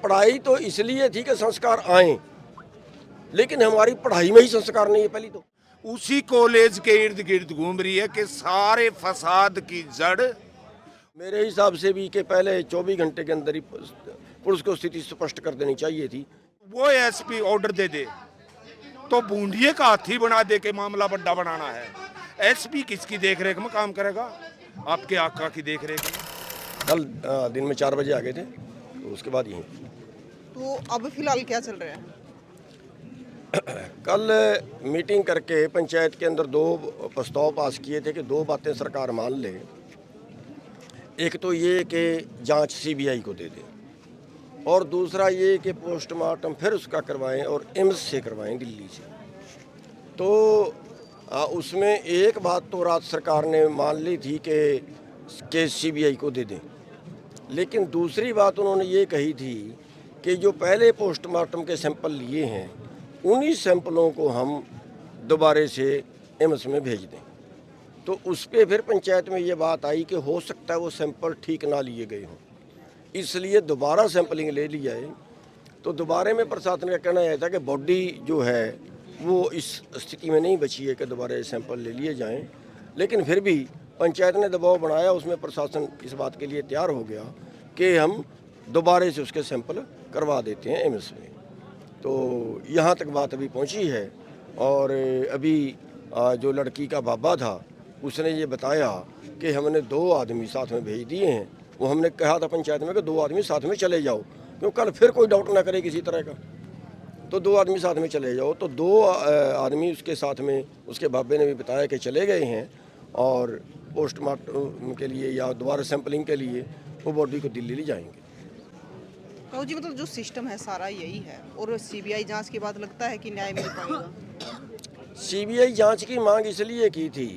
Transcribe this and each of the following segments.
पढ़ाई तो इसलिए थी कि संस्कार आए, लेकिन हमारी पढ़ाई में ही संस्कार नहीं है। पहली तो उसी कॉलेज के इर्द गिर्द घूम रही है कि सारे फसाद की जड़। मेरे हिसाब से भी कि पहले 24 घंटे के अंदर ही पुलिस को स्थिति स्पष्ट कर देनी चाहिए थी। वो एसपी ऑर्डर दे दे तो बूंदिए का हाथी बना दे के मामला बड़ा बनाना है। एसपी किसकी देखरेख में काम करेगा? आपके आका की देखरेख में। कल दिन में 4 बजे आ गए थे, तो उसके बाद यहीं। तो अब फिलहाल क्या चल रहा है? कल मीटिंग करके पंचायत के अंदर 2 प्रस्ताव पास किए थे कि 2 बातें सरकार मान ले। एक तो ये कि जांच सीबीआई को दे दे, और दूसरा ये कि पोस्टमार्टम फिर उसका करवाएं और एम्स से करवाएं, दिल्ली से। तो उसमें एक बात तो रात सरकार ने मान ली थी कि सीबीआई को दे दें, लेकिन दूसरी बात उन्होंने ये कही थी कि जो पहले पोस्टमार्टम के सैंपल लिए हैं उन्हीं सैंपलों को हम दोबारे से एम्स में भेज दें। तो उस पर फिर पंचायत में ये बात आई कि हो सकता है वो सैंपल ठीक ना लिए गए हों, इसलिए दोबारा सैंपलिंग ले लिया है। तो दोबारे में प्रशासन का कहना यह था कि बॉडी जो है वो इस स्थिति में नहीं बची है कि दोबारा सैंपल ले लिए जाएं, लेकिन फिर भी पंचायत ने दबाव बनाया, उसमें प्रशासन इस बात के लिए तैयार हो गया कि हम दोबारे से उसके सैंपल करवा देते हैं एम्स में। तो यहाँ तक बात अभी पहुँची है। और अभी जो लड़की का बाबा था उसने ये बताया कि हमने 2 आदमी साथ में भेज दिए हैं। वो हमने कहा था पंचायत में कि 2 आदमी साथ में चले जाओ, क्यों कल फिर कोई डाउट ना करे किसी तरह का। तो 2 आदमी साथ में चले जाओ। तो 2 आदमी उसके साथ में, उसके बाबे ने भी बताया कि चले गए हैं, और पोस्टमार्टम के लिए या दोबारा सैंपलिंग के लिए वो बॉडी को दिल्ली ले जाएंगे। तो जी मतलब जो सिस्टम है सारा यही है, और सीबीआई जांच के बाद लगता है कि न्याय मिल पाएगा? सीबीआई जांच की मांग इसलिए की थी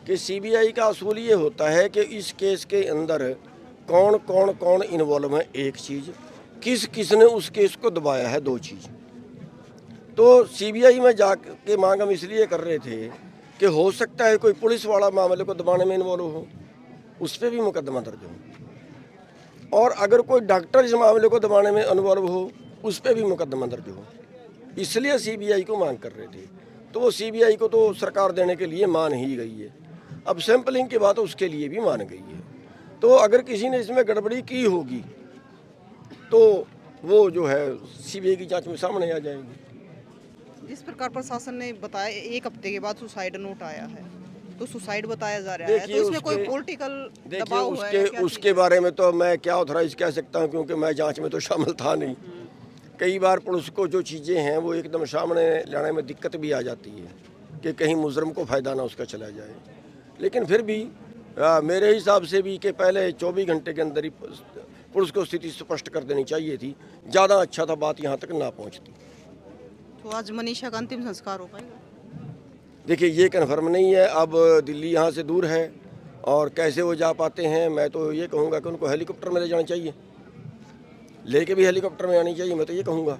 कि सीबीआई का असूल ये होता है कि इस केस के अंदर कौन इन्वॉल्व है, एक चीज़, किसने उस केस को दबाया है, 2 चीज़। तो सीबीआई में जाके मांग हम इसलिए कर रहे थे कि हो सकता है कोई पुलिस वाला मामले को दबाने में इन्वॉल्व हो, उस पर भी मुकदमा दर्ज हो, और अगर कोई डॉक्टर इस मामले को दबाने में इन्वॉल्व हो उस पर भी मुकदमा दर्ज हो। इसलिए सीबीआई को मांग कर रहे थे। तो वो सीबीआई को तो सरकार देने के लिए मान ही गई है। अब सैंपलिंग के बाद उसके लिए भी मान गई है। तो अगर किसी ने इसमें गड़बड़ी की होगी तो वो जो है सीबीआई की जांच में सामने आ जाएगी। जिस प्रकार प्रशासन ने बताया 1 हफ्ते के बाद सुसाइड नोट आया है, तो सुसाइड बताया जा रहा है, तो इसमें कोई पॉलिटिकल दबाव है क्या? उसके बारे में तो मैं क्या ऑथराइज कह सकता हूँ, क्योंकि मैं जांच में तो शामिल था नहीं। कई बार पुलिस को जो चीज़ें हैं वो एकदम सामने लाने में दिक्कत भी आ जाती है कि कहीं मुजरम को फ़ायदा ना उसका चला जाए। लेकिन फिर भी मेरे हिसाब से भी कि पहले 24 घंटे के अंदर ही पुलिस को स्थिति स्पष्ट कर देनी चाहिए थी। ज़्यादा अच्छा था बात यहाँ तक ना पहुँचती। तो आज मनीषा का अंतिम संस्कार हो पाएगा? देखिए ये कन्फर्म नहीं है, अब दिल्ली यहाँ से दूर है और कैसे वो जा पाते हैं। मैं तो ये कहूँगा कि उनको हेलीकॉप्टर में ले जाना चाहिए, लेके भी हेलीकॉप्टर में आनी चाहिए। मैं तो ये कहूँगा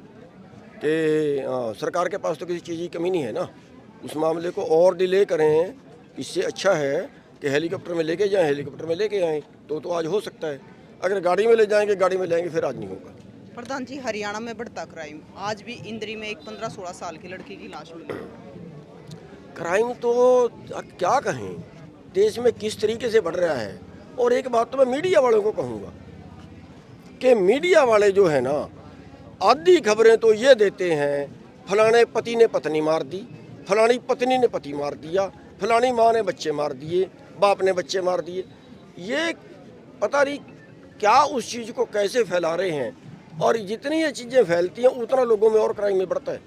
कि सरकार के पास तो किसी चीज़ की कमी नहीं है ना, उस मामले को और डिले करें। इससे अच्छा है कि हेलीकॉप्टर में लेके जाएं, हेलीकॉप्टर में लेके आएँ तो आज हो सकता है। अगर गाड़ी में ले जाएंगे, गाड़ी में लाएंगे, फिर आज नहीं होगा। प्रधान जी, हरियाणा में बढ़ता क्राइम, आज भी इंद्री में एक 15-16 साल की लड़की की लाश मिली। क्राइम तो क्या कहें, देश में किस तरीके से बढ़ रहा है। और एक बात तो मैं मीडिया वालों को कहूँगा कि मीडिया वाले जो है ना, आधी खबरें तो ये देते हैं फलाने पति ने पत्नी मार दी, फलानी पत्नी ने पति मार दिया, फलानी माँ ने बच्चे मार दिए, बाप ने बच्चे मार दिए। ये पता नहीं क्या उस चीज़ को कैसे फैला रहे हैं, और जितनी ये चीज़ें फैलती हैं उतना लोगों में और क्राइम में बढ़ता है।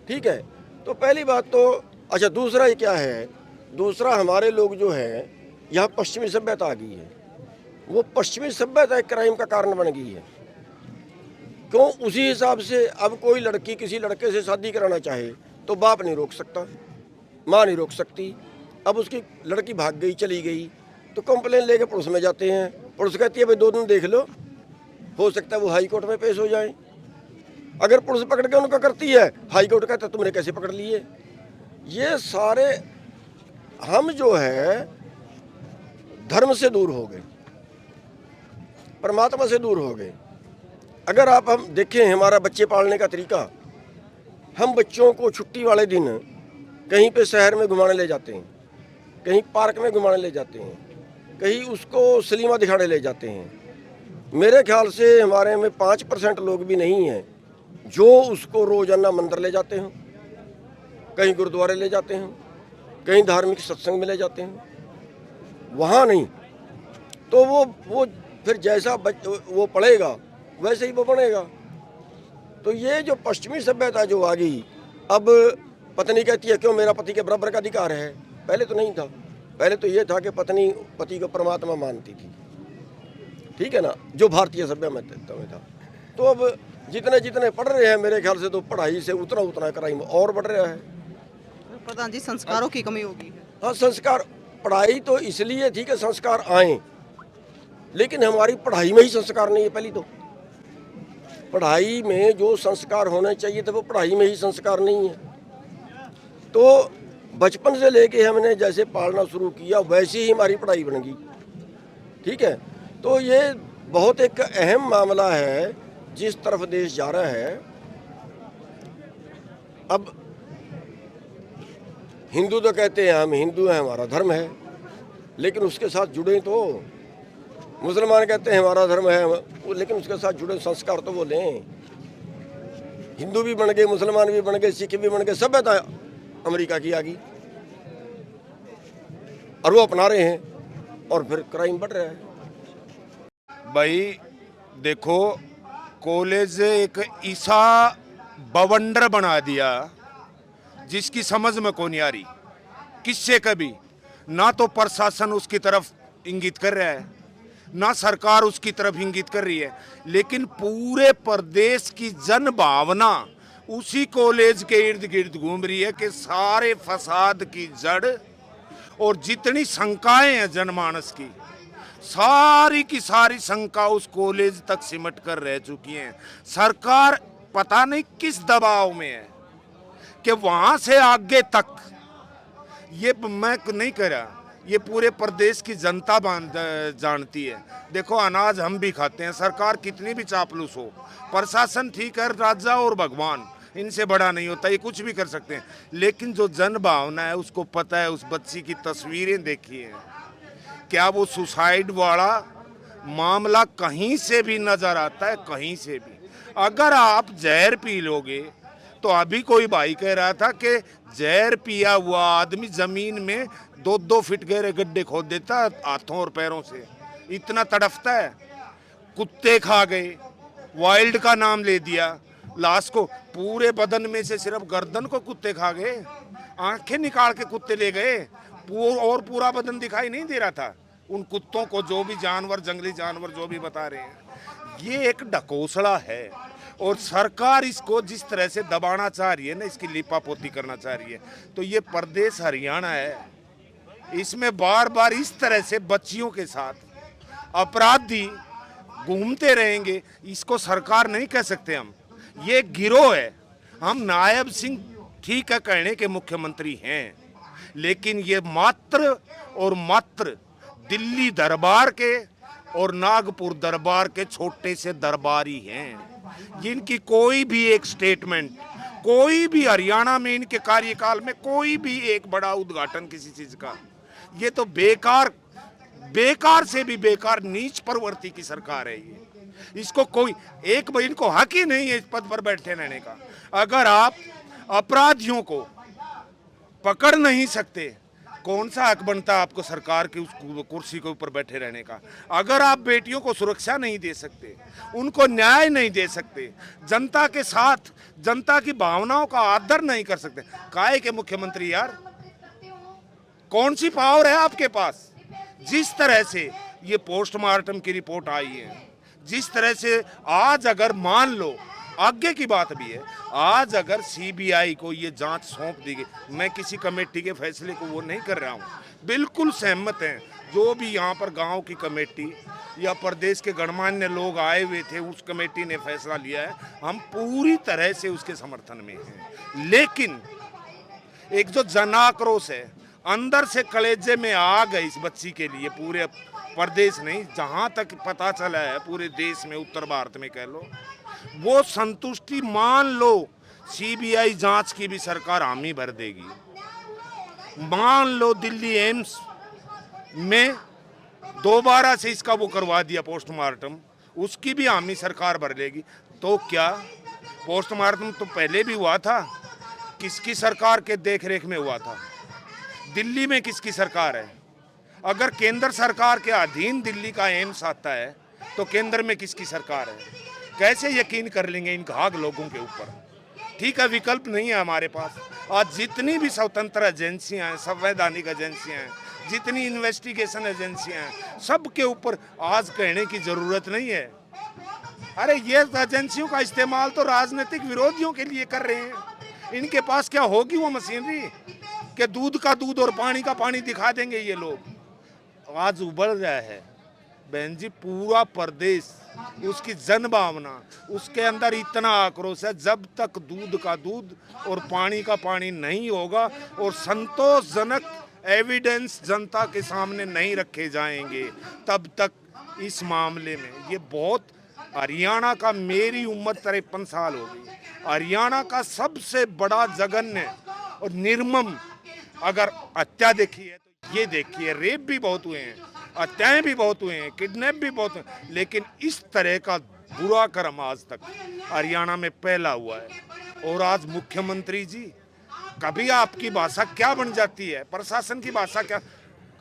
ठीक है, तो पहली बात तो अच्छा। दूसरा ये क्या है, दूसरा हमारे लोग जो हैं यहाँ पश्चिमी सभ्यता आ गई है, वो पश्चिमी सभ्यता एक क्राइम का कारण बन गई है। क्यों? उसी हिसाब से अब कोई लड़की किसी लड़के से शादी कराना चाहे तो बाप नहीं रोक सकता, माँ नहीं रोक सकती। अब उसकी लड़की भाग गई, चली गई, तो कंप्लेन लेके पुलिस में जाते हैं। पुलिस कहती है भाई 2 दिन देख लो, हो सकता है वो हाई कोर्ट में पेश हो जाए। अगर पुलिस पकड़ के उनका करती है, हाई कोर्ट कहता है तुमने कैसे पकड़ लिए। ये सारे हम जो है धर्म से दूर हो गए, परमात्मा से दूर हो गए। अगर आप हम देखें हमारा बच्चे पालने का तरीका, हम बच्चों को छुट्टी वाले दिन कहीं पे शहर में घुमाने ले जाते हैं, कहीं पार्क में घुमाने ले जाते हैं, कहीं उसको सिनेमा दिखाने ले जाते हैं। मेरे ख्याल से हमारे में 5% लोग भी नहीं हैं जो उसको रोजाना मंदिर ले जाते हैं, कहीं गुरुद्वारे ले जाते हैं, कहीं धार्मिक सत्संग में ले जाते हैं, वहाँ नहीं। तो वो फिर जैसा वो पढ़ेगा वैसे ही वो बनेगा। तो ये जो पश्चिमी सभ्यता जो आ गई, अब पत्नी कहती है क्यों मेरा पति के बराबर का अधिकार है, पहले तो नहीं था। पहले तो ये था कि पत्नी पति को परमात्मा मानती थी, ठीक है ना, जो भारतीय सभ्यता में था। तो अब जितने जितने पढ़ रहे हैं मेरे ख्याल से तो पढ़ाई से उतना उतना क्राइम और बढ़ रहा है। प्रधान जी, संस्कारों की कमी होगी। हाँ, संस्कार, पढ़ाई तो इसलिए थी कि संस्कार आए, लेकिन हमारी पढ़ाई में ही संस्कार नहीं है। पहली तो पढ़ाई में जो संस्कार होने चाहिए थे वो पढ़ाई में ही संस्कार नहीं है। तो बचपन से लेके हमने जैसे पालना शुरू किया वैसे ही हमारी पढ़ाई बन गई, ठीक है। तो ये बहुत एक अहम मामला है जिस तरफ देश जा रहा है। अब हिंदू तो कहते हैं हम हिंदू हैं, हमारा धर्म है, लेकिन उसके साथ जुड़े तो मुसलमान कहते हैं हमारा धर्म है, लेकिन उसके साथ जुड़े संस्कार तो वो लें। हिंदू भी बन गए, मुसलमान भी बन गए, सिख भी बन गए, सभ्यता अमेरिका की आ गई और वो अपना रहे हैं और फिर क्राइम बढ़ रहा है। भाई देखो, कॉलेज एक ऐसा बवंडर बना दिया जिसकी समझ में कौन नहीं आ रही किससे। कभी ना तो प्रशासन उसकी तरफ इंगित कर रहा है, ना सरकार उसकी तरफ इंगित कर रही है, लेकिन पूरे प्रदेश की जन भावना उसी कॉलेज के इर्द गिर्द घूम रही है कि सारे फसाद की जड़ और जितनी शंकाएं हैं जनमानस की, सारी की सारी शंका उस कॉलेज तक सिमट कर रह चुकी हैं। सरकार पता नहीं किस दबाव में है कि वहां से आगे तक, ये मैं नहीं कह रहा, ये पूरे प्रदेश की जनता जानती है। देखो, अनाज हम भी खाते हैं, सरकार कितनी भी चापलूस हो, प्रशासन ठीक है, राजा और भगवान इनसे बड़ा नहीं होता, ये कुछ भी कर सकते हैं, लेकिन जो जन भावना है उसको पता है। उस बच्ची की तस्वीरें देखी हैं, क्या वो सुसाइड वाला मामला कहीं से भी नजर आता है, कहीं से भी। अगर आप जहर पी लोगे तो अभी कोई भाई कह रहा था कि जहर पिया हुआ आदमी जमीन में 2-2 फीट गहरे गड्ढे खोद देता हाथों और पैरों से, इतना तड़फता है। कुत्ते खा गए, वाइल्ड का नाम ले दिया, लाश को पूरे बदन में से सिर्फ गर्दन को कुत्ते खा गए, आंखें निकाल के कुत्ते ले गए, और पूरा बदन दिखाई नहीं दे रहा था उन कुत्तों को। जो भी जानवर, जंगली जानवर जो भी बता रहे हैं, ये एक ढकोसला है और सरकार इसको जिस तरह से दबाना चाह रही है ना, इसकी लिपापोती करना चाह रही है। तो ये प्रदेश हरियाणा है, इसमें बार बार इस तरह से बच्चियों के साथ अपराधी घूमते रहेंगे। इसको सरकार नहीं कह सकते हम, ये गिरोह है। हम नायब सिंह ठीक है कहने के मुख्यमंत्री हैं, लेकिन ये मात्र और मात्र दिल्ली दरबार के और नागपुर दरबार के छोटे से दरबारी हैं, जिनकी कोई भी एक स्टेटमेंट, कोई भी हरियाणा में इनके कार्यकाल में कोई भी एक बड़ा उद्घाटन किसी चीज का, ये तो बेकार से भी बेकार नीच प्रवृत्ति की सरकार है ये। इसको कोई एक भाई, इनको हक ही नहीं है इस पद पर बैठे रहने का। अगर आप अपराधियों को पकड़ नहीं सकते, कौन सा हक बनता आपको सरकार की उस कुर्सी के ऊपर बैठे रहने का? अगर आप बेटियों को सुरक्षा नहीं दे सकते, उनको न्याय नहीं दे सकते, जनता के साथ जनता की भावनाओं का आदर नहीं कर सकते, काहे के मुख्यमंत्री यार? कौन सी पावर है आपके पास? जिस तरह से ये पोस्टमार्टम की रिपोर्ट आई है, जिस तरह से आज अगर मान लो, आगे की बात भी है, आज अगर सीबीआई को ये जांच सौंप दी गई, मैं किसी कमेटी के फैसले को वो नहीं कर रहा हूँ, बिल्कुल सहमत हैं जो भी यहाँ पर गांव की कमेटी या प्रदेश के गणमान्य लोग आए हुए थे, उस कमेटी ने फैसला लिया है, हम पूरी तरह से उसके समर्थन में हैं। लेकिन एक जो जनाक्रोश है, अंदर से कलेजे में आग है इस बच्ची के लिए, पूरे प्रदेश नहीं, जहाँ तक पता चला है पूरे देश में, उत्तर भारत में कह लो, वो संतुष्टि मान लो सीबीआई जांच की भी सरकार हामी भर देगी, मान लो दिल्ली एम्स में दोबारा से इसका वो करवा दिया पोस्टमार्टम, उसकी भी हामी सरकार भर लेगी, तो क्या पोस्टमार्टम तो पहले भी हुआ था, किसकी सरकार के देखरेख में हुआ था? दिल्ली में किसकी सरकार है? अगर केंद्र सरकार के अधीन दिल्ली का एम्स आता है तो केंद्र में किसकी सरकार है? कैसे यकीन कर लेंगे इन घाघ लोगों के ऊपर? ठीक है, विकल्प नहीं है हमारे पास। आज जितनी भी स्वतंत्र एजेंसियां हैं, संवैधानिक एजेंसियां हैं, जितनी इन्वेस्टिगेशन एजेंसियां हैं, सबके ऊपर आज कहने की जरूरत नहीं है। अरे ये एजेंसियों का इस्तेमाल तो राजनीतिक विरोधियों के लिए कर रहे हैं। इनके पास क्या होगी वो मशीनरी कि दूध का दूध और पानी का पानी दिखा देंगे ये लोग? आज उबल रहा है बहन जी पूरा प्रदेश, उसकी जन भावना, उसके अंदर इतना आक्रोश है। जब तक दूध का दूध और पानी का पानी नहीं होगा और संतोषजनक एविडेंस जनता के सामने नहीं रखे जाएंगे, तब तक इस मामले में ये बहुत, हरियाणा का, मेरी उम्र 53 साल हो गई, हरियाणा का सबसे बड़ा जघन्य और निर्मम अगर हत्या देखी है तो ये देखिए। रेप भी बहुत हुए हैं, हत्याएं भी बहुत हुए हैं, किडनैप भी बहुत हुए, लेकिन इस तरह का बुरा कर्म आज तक हरियाणा में पहला हुआ है। और आज मुख्यमंत्री जी, कभी आपकी भाषा क्या बन जाती है, प्रशासन की भाषा क्या?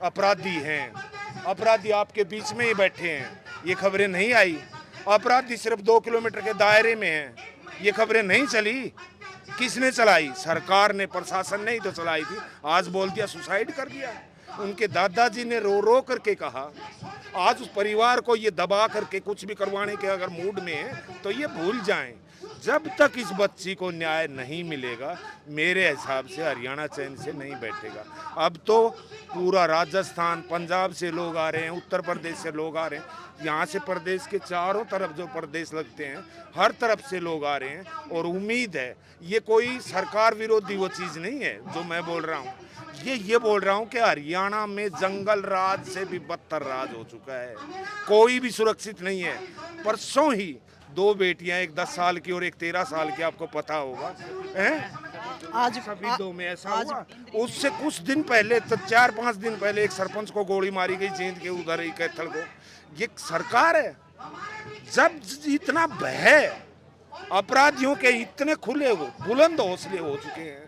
अपराधी हैं, अपराधी आपके बीच में ही बैठे हैं, ये खबरें नहीं आई। अपराधी सिर्फ 2 किलोमीटर के दायरे में हैं, ये खबरें नहीं चली। किसने चलाई? सरकार ने, प्रशासन ने ही तो चलाई थी। आज बोल दिया सुसाइड कर दिया। उनके दादाजी ने रो रो करके कहा। आज उस परिवार को ये दबा करके कुछ भी करवाने के अगर मूड में है तो ये भूल जाएं। जब तक इस बच्ची को न्याय नहीं मिलेगा, मेरे हिसाब से हरियाणा चैन से नहीं बैठेगा। अब तो पूरा राजस्थान, पंजाब से लोग आ रहे हैं, उत्तर प्रदेश से लोग आ रहे हैं, यहाँ से प्रदेश के चारों तरफ जो प्रदेश लगते हैं, हर तरफ से लोग आ रहे हैं। और उम्मीद है, ये कोई सरकार विरोधी वो चीज़ नहीं है जो मैं बोल रहा हूँ, ये बोल रहा हूँ कि हरियाणा में जंगल राज से भी बदतर राज हो चुका है, कोई भी सुरक्षित नहीं है। परसों ही 2 बेटियां, एक 10 साल की और एक 13 साल की, आपको पता होगा हैं? आज सभी 2 में ऐसा हुआ। उससे कुछ दिन पहले, तो 4-5 दिन पहले एक सरपंच को गोली मारी गई जींद के उधर ही कैथल को। ये सरकार है? जब इतना भय, अपराधियों के इतने खुले वो बुलंद हौसले हो चुके हैं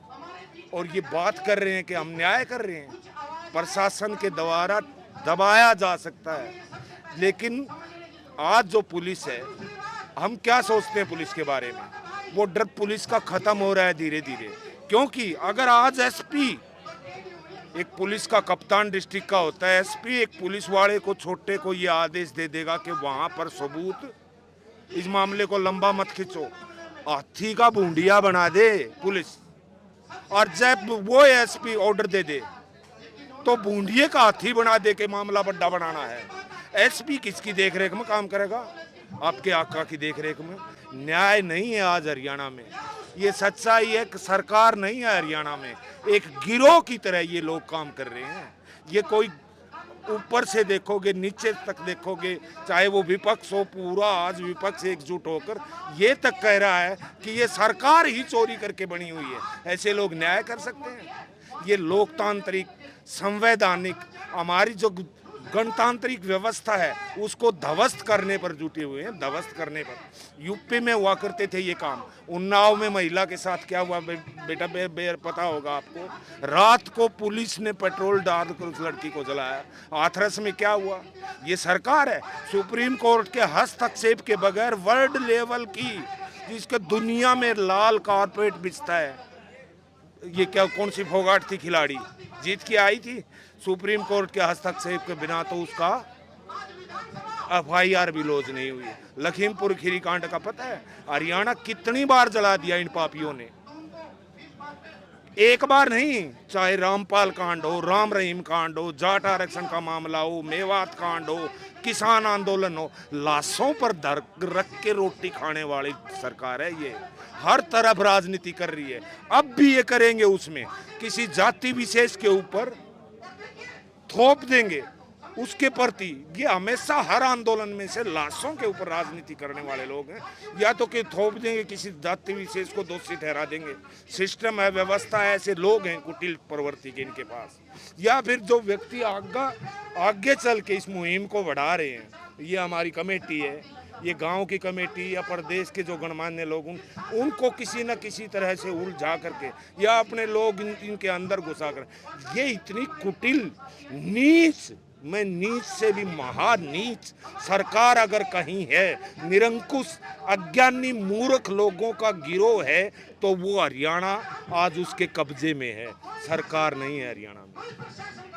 और ये बात कर रहे हैं कि हम न्याय कर रहे हैं, प्रशासन के द्वारा दबाया जा सकता है। लेकिन आज जो पुलिस है, हम क्या सोचते हैं पुलिस के बारे में? वो डर पुलिस का खत्म हो रहा है धीरे धीरे। क्योंकि अगर आज एसपी, एक पुलिस का कप्तान डिस्ट्रिक्ट का होता है, एसपी एक पुलिस वाले को, छोटे को ये आदेश दे देगा कि वहां पर सबूत, इस मामले को लंबा मत खींचो, हाथी का भूंडिया बना दे पुलिस, और जब वो एसपी ऑर्डर दे दे तो भूंडिये का हाथी बना दे के मामला बड़ा बनाना है। एसपी किसकी देखरेख में काम करेगा? आपके आका की देखरेख में। न्याय नहीं है आज हरियाणा में, ये सच्चाई है कि सरकार नहीं है हरियाणा में, एक गिरोह की तरह ये लोग काम कर रहे हैं। ये कोई ऊपर से देखोगे, नीचे तक देखोगे, चाहे वो विपक्ष हो, पूरा आज विपक्ष एकजुट होकर ये तक कह रहा है कि ये सरकार ही चोरी करके बनी हुई है। ऐसे लोग न्याय कर सकते हैं? ये लोकतांत्रिक, संवैधानिक, हमारी जो गणतांत्रिक व्यवस्था है उसको ध्वस्त करने पर जुटे हुए हैं, ध्वस्त करने पर। यूपी में हुआ करते थे ये काम। उन्नाव में महिला के साथ क्या हुआ बेटा, पता होगा आपको। रात को पुलिस ने पेट्रोल डालकर उस लड़की को जलाया। हाथरस में क्या हुआ? ये सरकार है। सुप्रीम कोर्ट के हस्तक्षेप के बगैर वर्ल्ड लेवल की, जिसके दुनिया में लाल कारपेट बिछता है, ये क्या, कौन सी फोगाट थी खिलाड़ी, जीत के आई थी। सुप्रीम कोर्ट के हस्तक्षेप के बिना तो उसका FIR भी लॉन्च नहीं हुई। लखीमपुर खीरी कांड का पता है? हरियाणा कितनी बार जला दिया इन पापियों ने, एक बार नहीं। चाहे रामपाल कांड हो, राम रहीम कांड हो, जाट आरक्षण का मामला हो, मेवात कांड हो, किसान आंदोलन हो, लाशों पर रख के रोटी खाने वाली सरकार है ये। हर तरफ राजनीति कर रही है, अब भी ये करेंगे। उसमें किसी जाति विशेष के ऊपर थोप देंगे उसके प्रति ये हमेशा हर आंदोलन में से लाशों के ऊपर राजनीति करने वाले लोग हैं। या तो कि थोप देंगे, किसी जाति विशेष को दोषी ठहरा देंगे, सिस्टम है, व्यवस्था है, ऐसे लोग हैं कुटिल प्रवृत्ति के इनके पास। या फिर जो व्यक्ति आगे चल के इस मुहिम को बढ़ा रहे हैं, ये हमारी कमेटी है, ये गांव की कमेटी या प्रदेश के जो गणमान्य लोग उनको किसी न किसी तरह से उलझा करके या अपने लोग इनके अंदर घुसा कर, ये इतनी कुटिल नीच, मैं नीच से भी महानीच सरकार अगर कहीं है, निरंकुश अज्ञानी मूर्ख लोगों का गिरोह है, तो वो हरियाणा आज उसके कब्जे में है, सरकार नहीं है हरियाणा में।